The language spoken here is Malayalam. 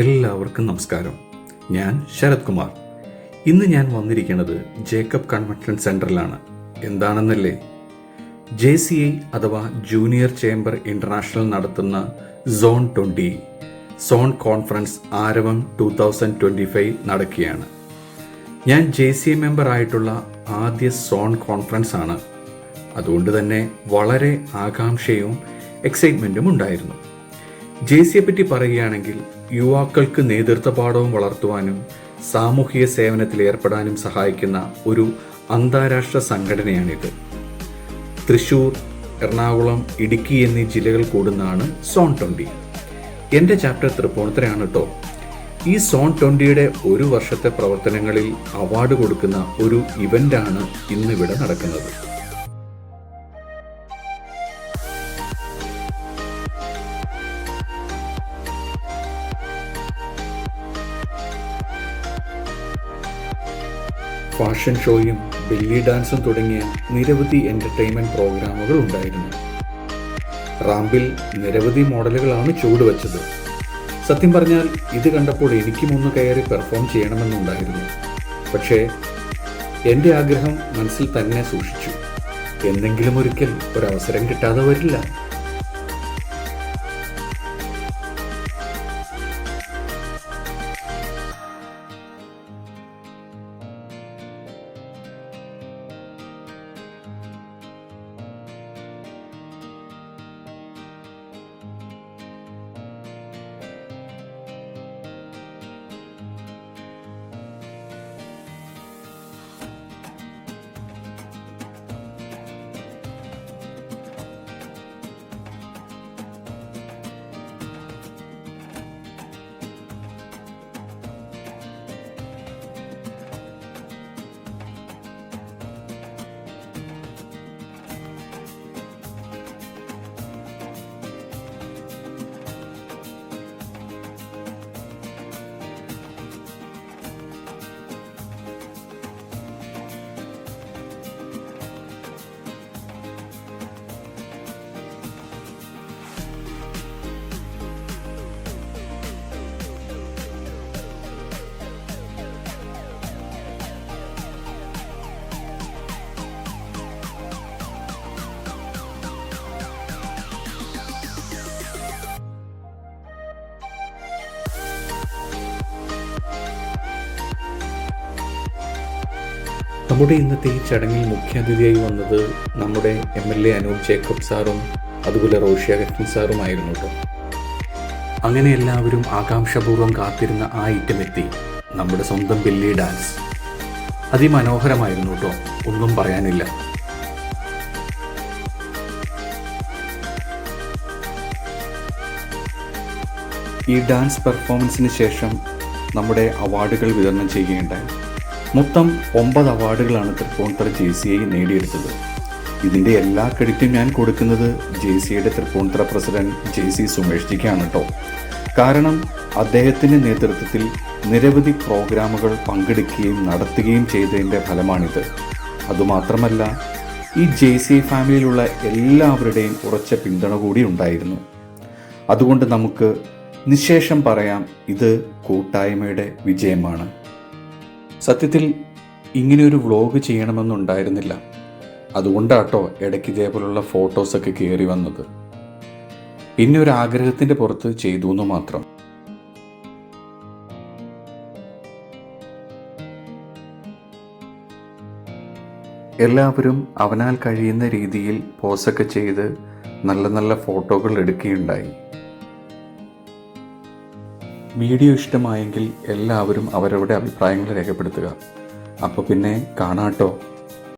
എല്ലാവർക്കും നമസ്കാരം. ഞാൻ ശരത് കുമാർ. ഇന്ന് ഞാൻ വന്നിരിക്കുന്നത് ജേക്കബ് കൺവെൻഷൻ സെൻറ്ററിലാണ്. എന്താണെന്നല്ലേ, JCI അഥവാ ജൂനിയർ ചേംബർ ഇൻ്റർനാഷണൽ നടത്തുന്ന സോൺ 20 സോൺ കോൺഫറൻസ് ആരവം 2025 നടക്കുകയാണ്. ഞാൻ JCI മെമ്പർ ആയിട്ടുള്ള ആദ്യ സോൺ കോൺഫറൻസ് ആണ്. അതുകൊണ്ട് തന്നെ വളരെ ആകാംക്ഷയും എക്സൈറ്റ്മെൻറ്റും ഉണ്ടായിരുന്നു. JCIയെ പറ്റി പറയുകയാണെങ്കിൽ യുവാക്കൾക്ക് നേതൃത്വപാഠവും വളർത്തുവാനും സാമൂഹിക സേവനത്തിൽ ഏർപ്പെടാനും സഹായിക്കുന്ന ഒരു അന്താരാഷ്ട്ര സംഘടനയാണിത്. തൃശ്ശൂർ, എറണാകുളം, ഇടുക്കി എന്നീ ജില്ലകൾ കൂടുന്നതാണ് സോൺ 20. എൻ്റെ ചാപ്റ്റർ തൃപ്പൂണിത്തുറയാണ് കേട്ടോ. ഈ സോൺ 20യുടെ ഒരു വർഷത്തെ പ്രവർത്തനങ്ങളിൽ അവാർഡ് കൊടുക്കുന്ന ഒരു ഇവൻ്റാണ് ഇന്നിവിടെ നടക്കുന്നത്. ഫാഷൻ ഷോയും ബെല്ലി ഡാൻസും തുടങ്ങിയ നിരവധി എൻ്റർടൈൻമെൻറ്റ് പ്രോഗ്രാമുകൾ ഉണ്ടായിരുന്നു. റാമ്പിൽ നിരവധി മോഡലുകളാണ് ചുവടുവെച്ചത്. സത്യം പറഞ്ഞാൽ ഇത് കണ്ടപ്പോൾ എനിക്കും ഒന്ന് കയറി പെർഫോം ചെയ്യണമെന്നുണ്ടായിരുന്നു. പക്ഷേ എൻ്റെ ആഗ്രഹം മനസ്സിൽ തന്നെ സൂക്ഷിച്ചു. എന്തെങ്കിലും ഒരിക്കൽ ഒരവസരം കിട്ടാതെ വരില്ല. നമ്മുടെ ഇന്നത്തെ ഈ ചടങ്ങിൽ മുഖ്യാതിഥിയായി വന്നത് നമ്മുടെ MLA അനൂപ് ജേക്കബ് സാറും അതുപോലെ റോഷ്യ ഗഫ്റ്റിൻ സാറുമായിരുന്നു കേട്ടോ. അങ്ങനെ എല്ലാവരും ആകാംക്ഷാപൂർവ്വം കാത്തിരുന്ന ആ ഐറ്റം എത്തി, നമ്മുടെ സ്വന്തം ബെല്ലി ഡാൻസ്. അതിമനോഹരമായിരുന്നു കേട്ടോ, ഒന്നും പറയാനില്ല. ഈ ഡാൻസ് പെർഫോമൻസിന് ശേഷം നമ്മുടെ അവാർഡുകൾ വിതരണം ചെയ്യുകയുണ്ടായി. മൊത്തം 9 അവാർഡുകളാണ് തൃപ്പൂണിത്തുറ JCI നേടിയെടുത്തത്. ഇതിൻ്റെ എല്ലാ ക്രെഡിറ്റും ഞാൻ കൊടുക്കുന്നത് JCIയുടെ തൃപ്പൂണിത്തുറ പ്രസിഡന്റ് JC സുമേഷ് ജിക്കാണ് കേട്ടോ. കാരണം അദ്ദേഹത്തിൻ്റെ നേതൃത്വത്തിൽ നിരവധി പ്രോഗ്രാമുകൾ പങ്കെടുക്കുകയും നടത്തുകയും ചെയ്തതിൻ്റെ ഫലമാണിത്. അതുമാത്രമല്ല, ഈ JCI ഫാമിലിയിലുള്ള എല്ലാവരുടെയും ഉറച്ച പിന്തുണ കൂടി ഉണ്ടായിരുന്നു. അതുകൊണ്ട് നമുക്ക് നിശേഷം പറയാം, ഇത് കൂട്ടായ്മയുടെ വിജയമാണ്. സത്യത്തിൽ ഇങ്ങനെയൊരു വ്ളോഗ് ചെയ്യണമെന്നുണ്ടായിരുന്നില്ല. അതുകൊണ്ടാട്ടോ ഇടയ്ക്ക് ഇതേപോലുള്ള ഫോട്ടോസൊക്കെ കയറി വന്നത്. പിന്നെ ഒരു ആഗ്രഹത്തിൻ്റെ പുറത്ത് ചെയ്തു എന്ന് മാത്രം. എല്ലാവരും അവനാൽ കഴിയുന്ന രീതിയിൽ പോസൊക്കെ ചെയ്ത് നല്ല നല്ല ഫോട്ടോകൾ എടുക്കുകയുണ്ടായി. വീഡിയോ ഇഷ്ടമായെങ്കിൽ എല്ലാവരും അവരവരുടെ അഭിപ്രായങ്ങൾ രേഖപ്പെടുത്തുക. അപ്പോൾ പിന്നെ കാണാട്ടോ.